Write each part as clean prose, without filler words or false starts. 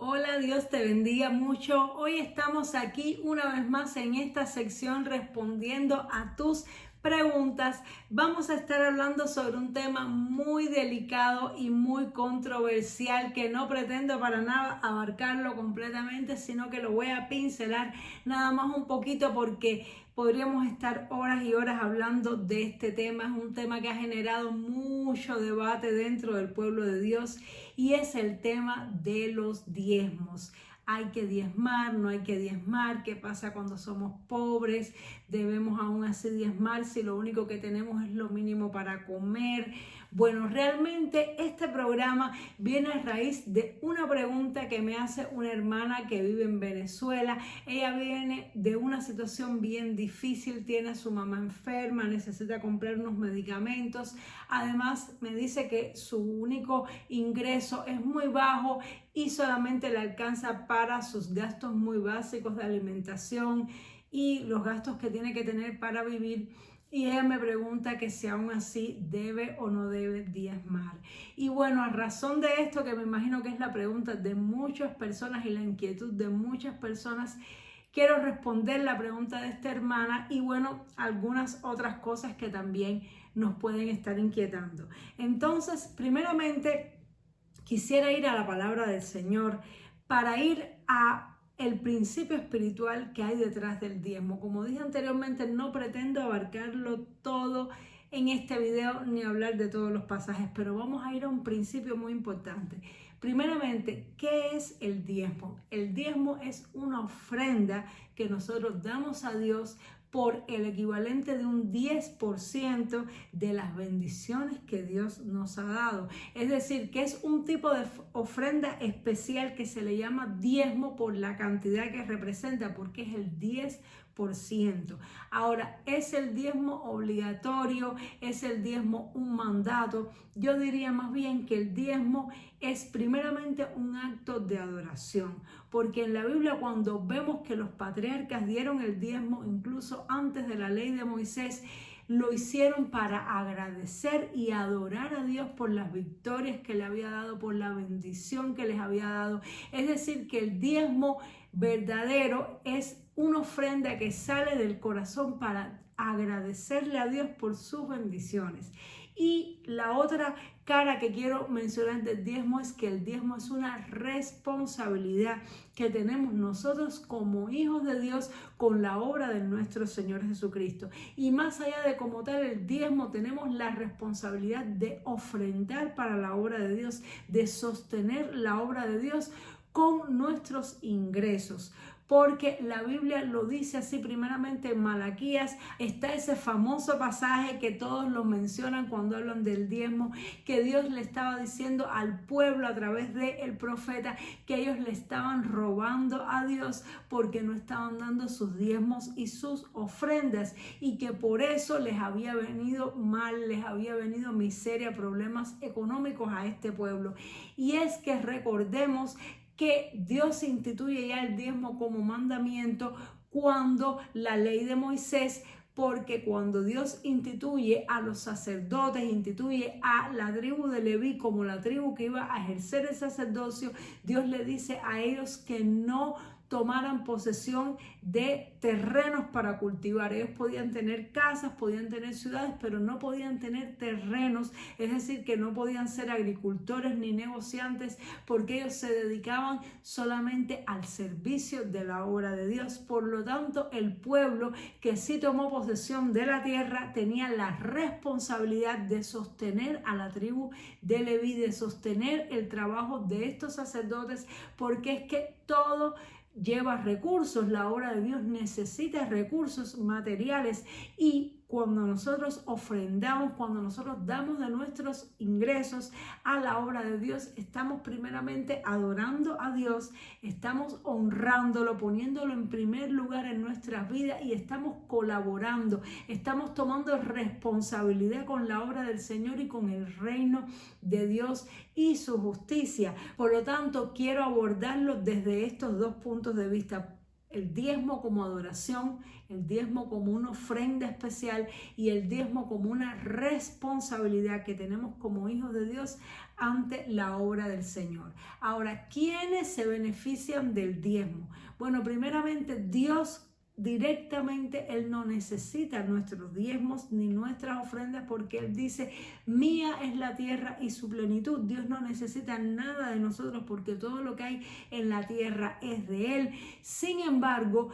Hola, Dios te bendiga mucho. Hoy estamos aquí una vez más en esta sección respondiendo a tus preguntas. Vamos a estar hablando sobre un tema muy delicado y muy controversial que no pretendo para nada abarcarlo completamente, sino que lo voy a pincelar nada más un poquito porque podríamos estar horas y horas hablando de este tema. Es un tema que ha generado mucho debate dentro del pueblo de Dios y es el tema de los diezmos. Hay que diezmar, no hay que diezmar. ¿Qué pasa cuando somos pobres? ¿Debemos aún así diezmar si lo único que tenemos es lo mínimo para comer? Bueno, realmente este programa viene a raíz de una pregunta que me hace una hermana que vive en Venezuela. Ella viene de una situación bien difícil, tiene a su mamá enferma, necesita comprar unos medicamentos. Además, me dice que su único ingreso es muy bajo y solamente le alcanza para sus gastos muy básicos de alimentación y los gastos que tiene que tener para vivir. Y ella me pregunta que si aún así debe o no debe diezmar. Y bueno, a razón de esto, que me imagino que es la pregunta de muchas personas y la inquietud de muchas personas, quiero responder la pregunta de esta hermana y bueno, algunas otras cosas que también nos pueden estar inquietando. Entonces, primeramente, quisiera ir a la palabra del Señor para ir a el principio espiritual que hay detrás del diezmo. Como dije anteriormente, no pretendo abarcarlo todo en este video ni hablar de todos los pasajes, pero vamos a ir a un principio muy importante. Primeramente, ¿qué es el diezmo? El diezmo es una ofrenda que nosotros damos a Dios por el equivalente de un 10% de las bendiciones que Dios nos ha dado. Es decir, que es un tipo de ofrenda especial que se le llama diezmo por la cantidad que representa, porque es el 10%. Ahora, ¿es el diezmo obligatorio? ¿Es el diezmo un mandato? Yo diría más bien que el diezmo es primeramente un acto de adoración, porque en la Biblia cuando vemos que los patriarcas dieron el diezmo incluso antes de la ley de Moisés, lo hicieron para agradecer y adorar a Dios por las victorias que le había dado, por la bendición que les había dado. Es decir, que el diezmo verdadero es una ofrenda que sale del corazón para agradecerle a Dios por sus bendiciones. Y la otra cara que quiero mencionar del diezmo es que el diezmo es una responsabilidad que tenemos nosotros como hijos de Dios con la obra de nuestro Señor Jesucristo. Y más allá de como tal el diezmo, tenemos la responsabilidad de ofrendar para la obra de Dios, de sostener la obra de Dios con nuestros ingresos. Porque la Biblia lo dice así, primeramente en Malaquías está ese famoso pasaje que todos lo mencionan cuando hablan del diezmo, que Dios le estaba diciendo al pueblo a través del profeta que ellos le estaban robando a Dios porque no estaban dando sus diezmos y sus ofrendas y que por eso les había venido mal, les había venido miseria, problemas económicos a este pueblo. Y es que recordemos que Dios instituye ya el diezmo como mandamiento cuando la ley de Moisés, porque cuando Dios instituye a los sacerdotes, instituye a la tribu de Leví como la tribu que iba a ejercer el sacerdocio, Dios le dice a ellos que no tomaran posesión de terrenos para cultivar. Ellos podían tener casas, podían tener ciudades, pero no podían tener terrenos, es decir, que no podían ser agricultores ni negociantes porque ellos se dedicaban solamente al servicio de la obra de Dios. Por lo tanto, el pueblo que sí tomó posesión de la tierra tenía la responsabilidad de sostener a la tribu de Leví, de sostener el trabajo de estos sacerdotes, porque es que todo lleva recursos, la obra de Dios necesita recursos materiales y cuando nosotros ofrendamos, cuando nosotros damos de nuestros ingresos a la obra de Dios, estamos primeramente adorando a Dios, estamos honrándolo, poniéndolo en primer lugar en nuestras vidas y estamos colaborando, estamos tomando responsabilidad con la obra del Señor y con el reino de Dios y su justicia. Por lo tanto, quiero abordarlo desde estos dos puntos de vista. El diezmo como adoración, el diezmo como una ofrenda especial y el diezmo como una responsabilidad que tenemos como hijos de Dios ante la obra del Señor. Ahora, ¿quiénes se benefician del diezmo? Bueno, primeramente Dios directamente, Él no necesita nuestros diezmos ni nuestras ofrendas porque Él dice, mía es la tierra y su plenitud. Dios no necesita nada de nosotros porque todo lo que hay en la tierra es de Él. Sin embargo,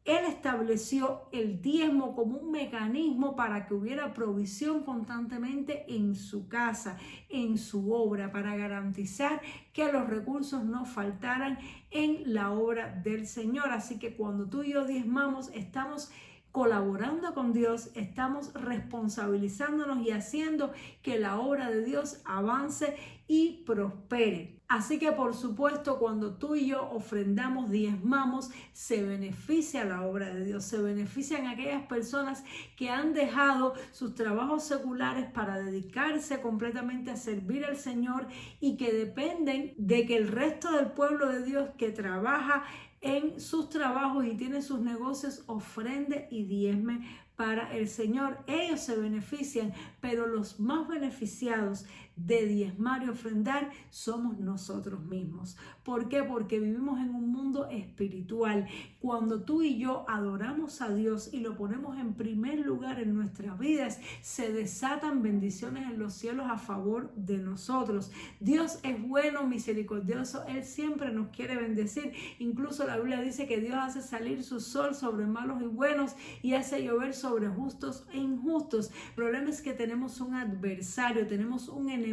Él estableció el diezmo como un mecanismo para que hubiera provisión constantemente en su casa, en su obra, para garantizar que los recursos no faltaran en la obra del Señor. Así que cuando tú y yo diezmamos, estamos colaborando con Dios, estamos responsabilizándonos y haciendo que la obra de Dios avance y prospere. Así que por supuesto cuando tú y yo ofrendamos, diezmamos, se beneficia la obra de Dios, se benefician aquellas personas que han dejado sus trabajos seculares para dedicarse completamente a servir al Señor y que dependen de que el resto del pueblo de Dios que trabaja en sus trabajos y tiene sus negocios ofrende y diezme para el Señor. Ellos se benefician, pero los más beneficiados de diezmar y ofrendar somos nosotros mismos. ¿Por qué? Porque vivimos en un mundo espiritual. Cuando tú y yo adoramos a Dios y lo ponemos en primer lugar en nuestras vidas, se desatan bendiciones en los cielos a favor de nosotros. Dios es bueno, misericordioso, Él siempre nos quiere bendecir. Incluso la Biblia dice que Dios hace salir su sol sobre malos y buenos y hace llover sobre justos e injustos. El problema es que tenemos un adversario, tenemos un enemigo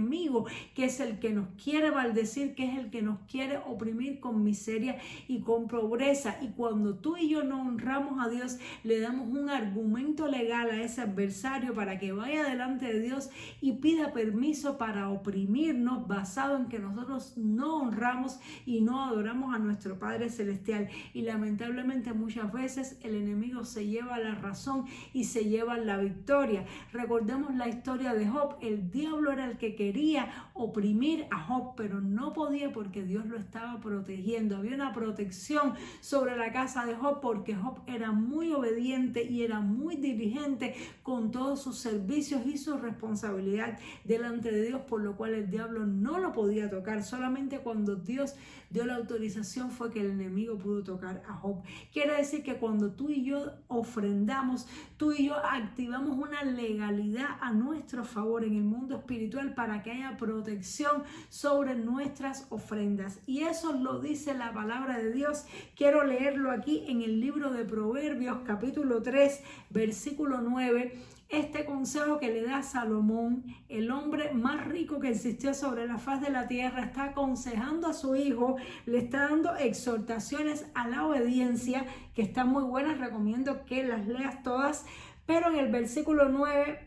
que es el que nos quiere maldecir, que es el que nos quiere oprimir con miseria y con pobreza. Y cuando tú y yo no honramos a Dios, le damos un argumento legal a ese adversario para que vaya delante de Dios y pida permiso para oprimirnos, basado en que nosotros no honramos y no adoramos a nuestro Padre Celestial. Y lamentablemente muchas veces el enemigo se lleva la razón y se lleva la victoria. Recordemos la historia de Job. El diablo era el que quería oprimir a Job, pero no podía porque Dios lo estaba protegiendo. Había una protección sobre la casa de Job porque Job era muy obediente y era muy diligente con todos sus servicios y su responsabilidad delante de Dios, por lo cual el diablo no lo podía tocar. Solamente cuando Dios dio la autorización fue que el enemigo pudo tocar a Job. Quiere decir que cuando tú y yo ofrendamos, tú y yo activamos una legalidad a nuestro favor en el mundo espiritual para que haya protección sobre nuestras ofrendas. Y eso lo dice la palabra de Dios. Quiero leerlo aquí en el libro de Proverbios, capítulo 3, versículo 9. Este consejo que le da Salomón, el hombre más rico que existió sobre la faz de la tierra, está aconsejando a su hijo, le está dando exhortaciones a la obediencia, que están muy buenas, recomiendo que las leas todas, pero en el versículo 9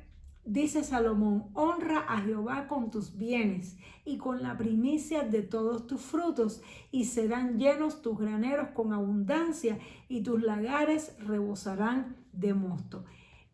dice Salomón, honra a Jehová con tus bienes y con la primicia de todos tus frutos, y serán llenos tus graneros con abundancia, y tus lagares rebosarán de mosto.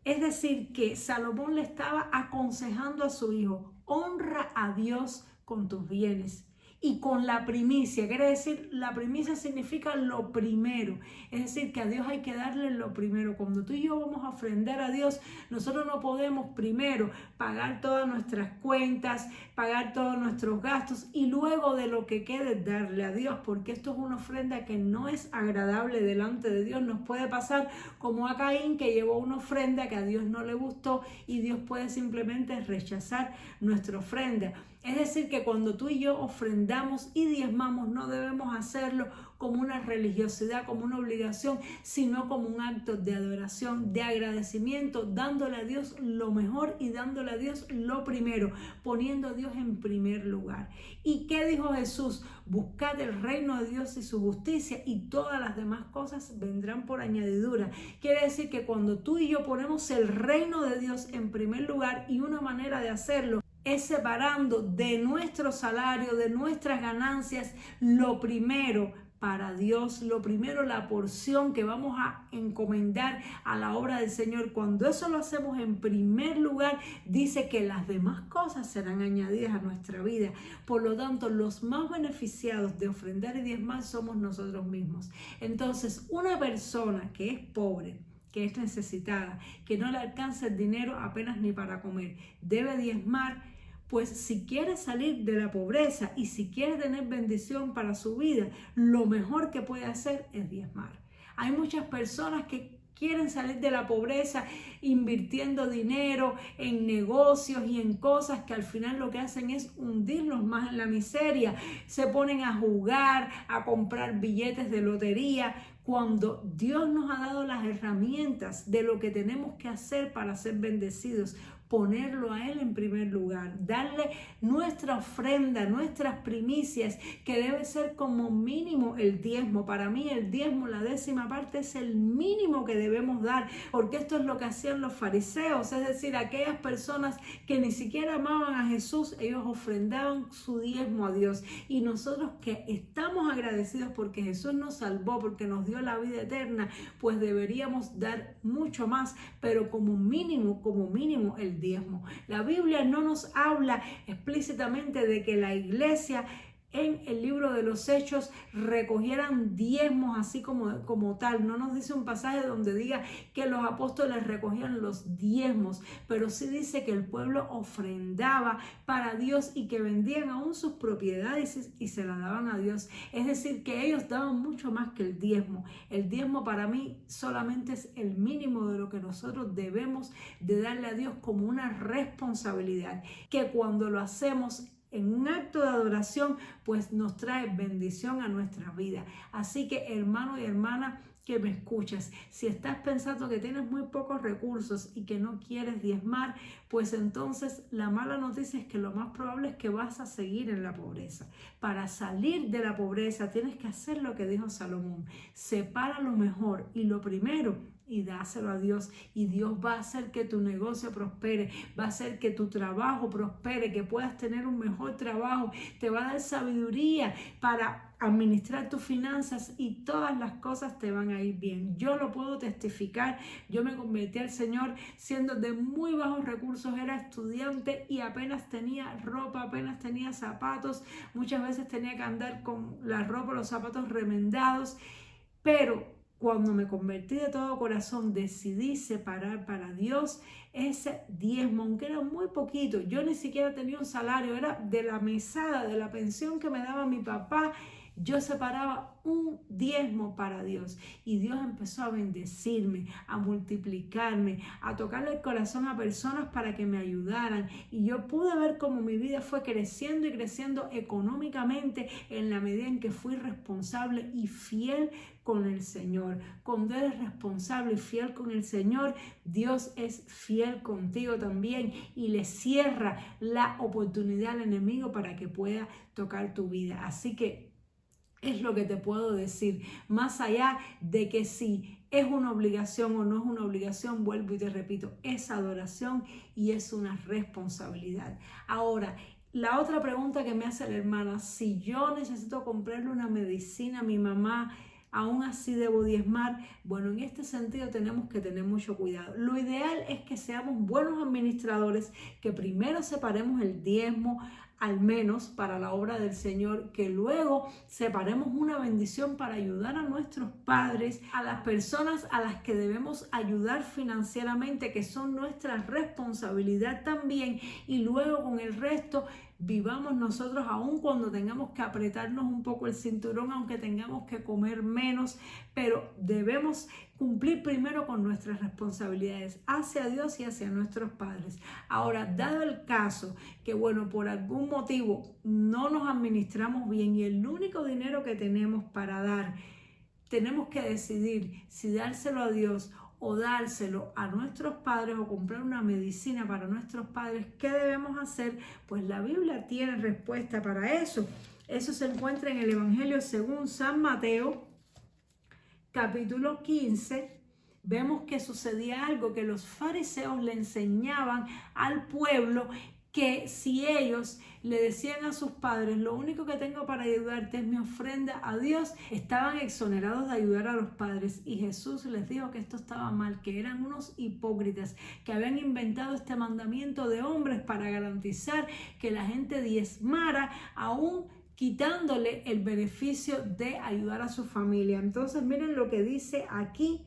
Es decir, que Salomón le estaba aconsejando a su hijo, honra a Dios con tus bienes y con la primicia. Quiere decir, la primicia significa lo primero. Es decir, que a Dios hay que darle lo primero. Cuando tú y yo vamos a ofrendar a Dios, nosotros no podemos primero pagar todas nuestras cuentas, pagar todos nuestros gastos y luego de lo que quede darle a Dios, porque esto es una ofrenda que no es agradable delante de Dios. Nos puede pasar como a Caín, que llevó una ofrenda que a Dios no le gustó y Dios puede simplemente rechazar nuestra ofrenda. Es decir, que cuando tú y yo ofrendamos y diezmamos, no debemos hacerlo como una religiosidad, como una obligación, sino como un acto de adoración, de agradecimiento, dándole a Dios lo mejor y dándole a Dios lo primero, poniendo a Dios en primer lugar. ¿Y qué dijo Jesús? Buscad el reino de Dios y su justicia, y todas las demás cosas vendrán por añadidura. Quiere decir que cuando tú y yo ponemos el reino de Dios en primer lugar, y una manera de hacerlo es separando de nuestro salario, de nuestras ganancias, lo primero para Dios. Lo primero, la porción que vamos a encomendar a la obra del Señor. Cuando eso lo hacemos en primer lugar, dice que las demás cosas serán añadidas a nuestra vida. Por lo tanto, los más beneficiados de ofrendar y diezmar somos nosotros mismos. Entonces, una persona que es pobre, que es necesitada, que no le alcanza el dinero apenas ni para comer, debe diezmar. Pues si quiere salir de la pobreza y si quiere tener bendición para su vida, lo mejor que puede hacer es diezmar. Hay muchas personas que quieren salir de la pobreza invirtiendo dinero en negocios y en cosas que al final lo que hacen es hundirlos más en la miseria. Se ponen a jugar, a comprar billetes de lotería, cuando Dios nos ha dado las herramientas de lo que tenemos que hacer para ser bendecidos. Ponerlo a Él en primer lugar, darle nuestra ofrenda, nuestras primicias, que debe ser como mínimo el diezmo. Para mí el diezmo, la 10ª parte, es el mínimo que debemos dar, porque esto es lo que hacían los fariseos, es decir, aquellas personas que ni siquiera amaban a Jesús, ellos ofrendaban su diezmo a Dios. Y nosotros que estamos agradecidos porque Jesús nos salvó, porque nos dio la vida eterna, pues deberíamos dar mucho más, pero como mínimo el diezmo. La Biblia no nos habla explícitamente de que la iglesia en el libro de los Hechos recogieran diezmos así como tal. No nos dice un pasaje donde diga que los apóstoles recogían los diezmos, pero sí dice que el pueblo ofrendaba para Dios y que vendían aún sus propiedades y se las daban a Dios. Es decir, que ellos daban mucho más que el diezmo. El diezmo para mí solamente es el mínimo de lo que nosotros debemos de darle a Dios como una responsabilidad, que cuando lo hacemos en un acto de adoración, pues nos trae bendición a nuestra vida. Así que, hermano y hermana que me escuchas, si estás pensando que tienes muy pocos recursos y que no quieres diezmar, pues entonces la mala noticia es que lo más probable es que vas a seguir en la pobreza. Para salir de la pobreza tienes que hacer lo que dijo Salomón: separa lo mejor y lo primero y dáselo a Dios, y Dios va a hacer que tu negocio prospere, va a hacer que tu trabajo prospere, que puedas tener un mejor trabajo, te va a dar sabiduría para administrar tus finanzas y todas las cosas te van a ir bien. Yo lo puedo testificar. Yo me convertí al Señor siendo de muy bajos recursos, era estudiante y apenas tenía ropa, apenas tenía zapatos, muchas veces tenía que andar con la ropa, los zapatos remendados, pero cuando me convertí de todo corazón, decidí separar para Dios ese diezmo, aunque era muy poquito. Yo ni siquiera tenía un salario, era de la mesada, de la pensión que me daba mi papá. Yo separaba un diezmo para Dios y Dios empezó a bendecirme, a multiplicarme, a tocarle el corazón a personas para que me ayudaran, y yo pude ver cómo mi vida fue creciendo y creciendo económicamente en la medida en que fui responsable y fiel con el Señor. Cuando eres responsable y fiel con el Señor, Dios es fiel contigo también y le cierra la oportunidad al enemigo para que pueda tocar tu vida. Así que es lo que te puedo decir, más allá de que si es una obligación o no es una obligación, vuelvo y te repito, es adoración y es una responsabilidad. Ahora, la otra pregunta que me hace la hermana: si yo necesito comprarle una medicina a mi mamá, ¿aún así debo diezmar? Bueno, en este sentido tenemos que tener mucho cuidado. Lo ideal es que seamos buenos administradores, que primero separemos el diezmo, al menos para la obra del Señor, que luego separemos una bendición para ayudar a nuestros padres, a las personas a las que debemos ayudar financieramente, que son nuestra responsabilidad también, y luego con el resto vivamos nosotros aún cuando tengamos que apretarnos un poco el cinturón, aunque tengamos que comer menos, pero debemos cumplir primero con nuestras responsabilidades hacia Dios y hacia nuestros padres. Ahora, dado el caso que, bueno, por algún motivo no nos administramos bien y el único dinero que tenemos para dar, tenemos que decidir si dárselo a Dios o dárselo a nuestros padres o comprar una medicina para nuestros padres. ¿Qué debemos hacer? Pues la Biblia tiene respuesta para eso. Eso se encuentra en el Evangelio según San Mateo, capítulo 15. Vemos que sucedía algo, que los fariseos le enseñaban al pueblo que si ellos le decían a sus padres, lo único que tengo para ayudarte es mi ofrenda a Dios, estaban exonerados de ayudar a los padres. Y Jesús les dijo que esto estaba mal, que eran unos hipócritas, que habían inventado este mandamiento de hombres para garantizar que la gente diezmara, aún quitándole el beneficio de ayudar a su familia. Entonces miren lo que dice aquí.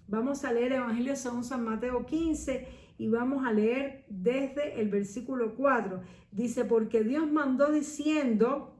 Vamos a leer el Evangelio según San Mateo 15 y vamos a leer desde el versículo 4. Dice, porque Dios mandó diciendo,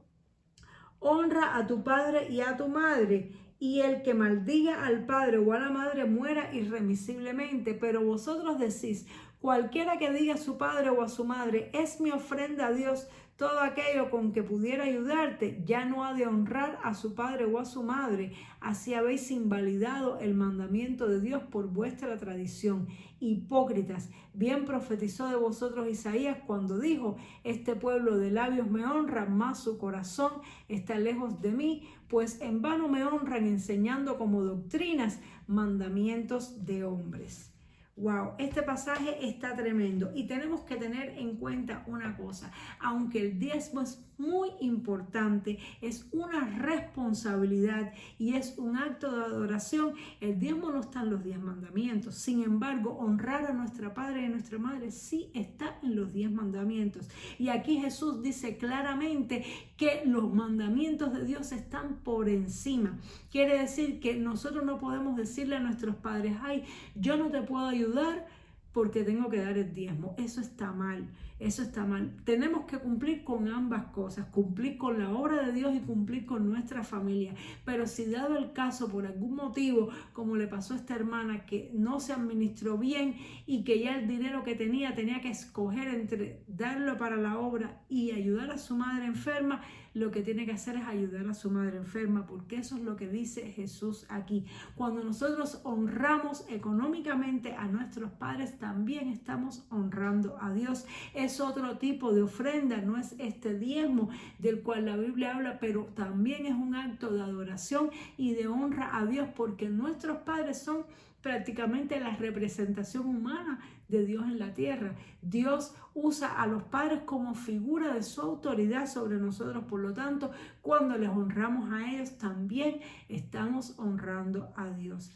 honra a tu padre y a tu madre, y el que maldiga al padre o a la madre muera irremisiblemente. Pero vosotros decís, cualquiera que diga a su padre o a su madre, es mi ofrenda a Dios, todo aquello con que pudiera ayudarte, ya no ha de honrar a su padre o a su madre. Así habéis invalidado el mandamiento de Dios por vuestra tradición. Hipócritas, bien profetizó de vosotros Isaías cuando dijo, este pueblo de labios me honra, mas su corazón está lejos de mí, pues en vano me honran enseñando como doctrinas mandamientos de hombres. Wow, este pasaje está tremendo y tenemos que tener en cuenta una cosa, aunque el diezmo es muy importante, es una responsabilidad y es un acto de adoración, el diezmo no está en los 10 mandamientos, sin embargo, honrar a nuestra padre y a nuestra madre sí está en los 10 mandamientos. Y aquí Jesús dice claramente que los mandamientos de Dios están por encima. Quiere decir que nosotros no podemos decirle a nuestros padres, ay, yo no te puedo ayudar porque tengo que dar el diezmo. Eso está mal, eso está mal. Tenemos que cumplir con ambas cosas, cumplir con la obra de Dios y cumplir con nuestra familia. Pero si dado el caso, por algún motivo, como le pasó a esta hermana, que no se administró bien y que ya el dinero que tenía que escoger entre darlo para la obra y ayudar a su madre enferma, lo que tiene que hacer es ayudar a su madre enferma, porque eso es lo que dice Jesús aquí. Cuando nosotros honramos económicamente a nuestros padres, también estamos honrando a Dios. Es otro tipo de ofrenda, no es este diezmo del cual la Biblia habla, pero también es un acto de adoración y de honra a Dios, porque nuestros padres son prácticamente la representación humana de Dios en la tierra. Dios usa a los padres como figura de su autoridad sobre nosotros. Por lo tanto, cuando les honramos a ellos, también estamos honrando a Dios.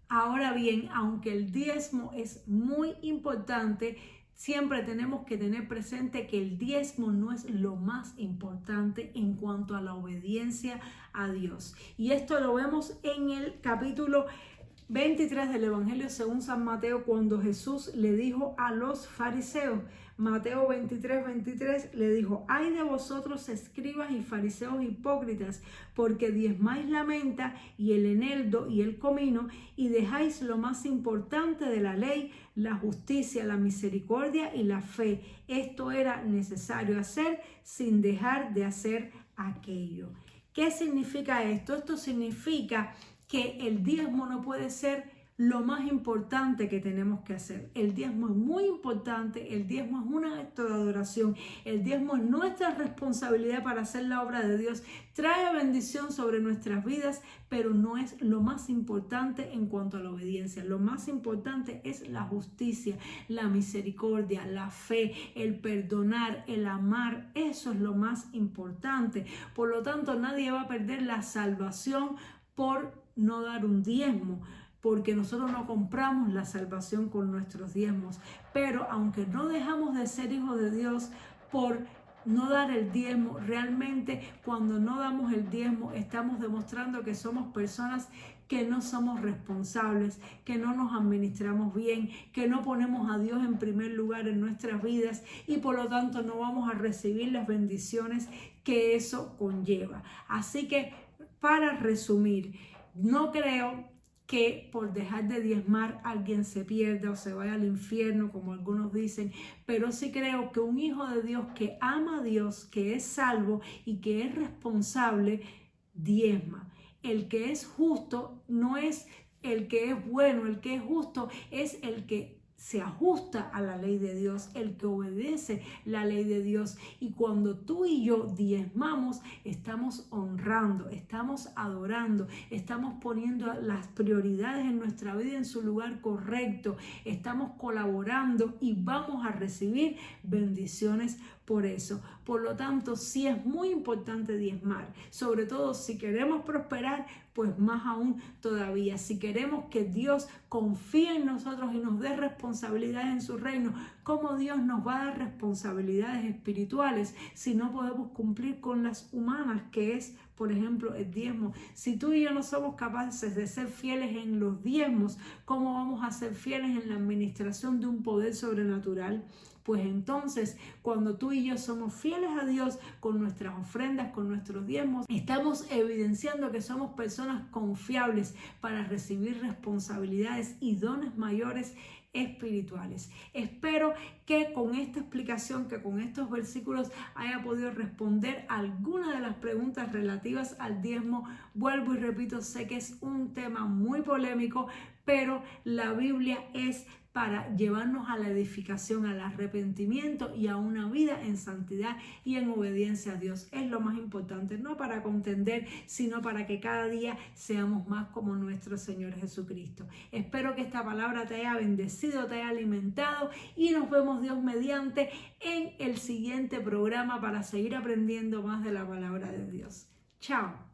Ahora bien, aunque el diezmo es muy importante, siempre tenemos que tener presente que el diezmo no es lo más importante en cuanto a la obediencia a Dios. Y esto lo vemos en el capítulo 23 del Evangelio según San Mateo, cuando Jesús le dijo a los fariseos, Mateo 23 le dijo, ay de vosotros escribas y fariseos hipócritas, porque diezmáis la menta y el eneldo y el comino y dejáis lo más importante de la ley, la justicia, la misericordia y la fe. Esto era necesario hacer sin dejar de hacer aquello. ¿Qué significa esto? Esto significa que el diezmo no puede ser lo más importante que tenemos que hacer. El diezmo es muy importante, el diezmo es un acto de adoración, el diezmo es nuestra responsabilidad para hacer la obra de Dios, trae bendición sobre nuestras vidas, pero no es lo más importante en cuanto a la obediencia. Lo más importante es la justicia, la misericordia, la fe, el perdonar, el amar. Eso es lo más importante. Por lo tanto, nadie va a perder la salvación por no dar un diezmo, porque nosotros no compramos la salvación con nuestros diezmos. Pero aunque no dejamos de ser hijos de Dios por no dar el diezmo, realmente cuando no damos el diezmo estamos demostrando que somos personas que no somos responsables, que no nos administramos bien, que no ponemos a Dios en primer lugar en nuestras vidas y por lo tanto no vamos a recibir las bendiciones que eso conlleva. Así que, para resumir, no creo que por dejar de diezmar alguien se pierda o se vaya al infierno, como algunos dicen, pero sí creo que un hijo de Dios que ama a Dios, que es salvo y que es responsable, diezma. El que es justo no es el que es bueno, el que es justo es el que se ajusta a la ley de Dios, el que obedece la ley de Dios. Y cuando tú y yo diezmamos, estamos honrando, estamos adorando, estamos poniendo las prioridades en nuestra vida en su lugar correcto, estamos colaborando y vamos a recibir bendiciones por eso. Por lo tanto, sí es muy importante diezmar, sobre todo si queremos prosperar, pues más aún todavía. Si queremos que Dios confíe en nosotros y nos dé responsabilidades en su reino, ¿cómo Dios nos va a dar responsabilidades espirituales si no podemos cumplir con las humanas, que es, por ejemplo, el diezmo? Si tú y yo no somos capaces de ser fieles en los diezmos, ¿cómo vamos a ser fieles en la administración de un poder sobrenatural? Pues entonces, cuando tú y yo somos fieles a Dios con nuestras ofrendas, con nuestros diezmos, estamos evidenciando que somos personas confiables para recibir responsabilidades y dones mayores espirituales. Espero que con esta explicación, que con estos versículos haya podido responder algunas de las preguntas relativas al diezmo. Vuelvo y repito, sé que es un tema muy polémico, pero la Biblia es para llevarnos a la edificación, al arrepentimiento y a una vida en santidad y en obediencia a Dios. Es lo más importante, no para contender, sino para que cada día seamos más como nuestro Señor Jesucristo. Espero que esta palabra te haya bendecido, te haya alimentado y nos vemos, Dios mediante, en el siguiente programa para seguir aprendiendo más de la palabra de Dios. Chao.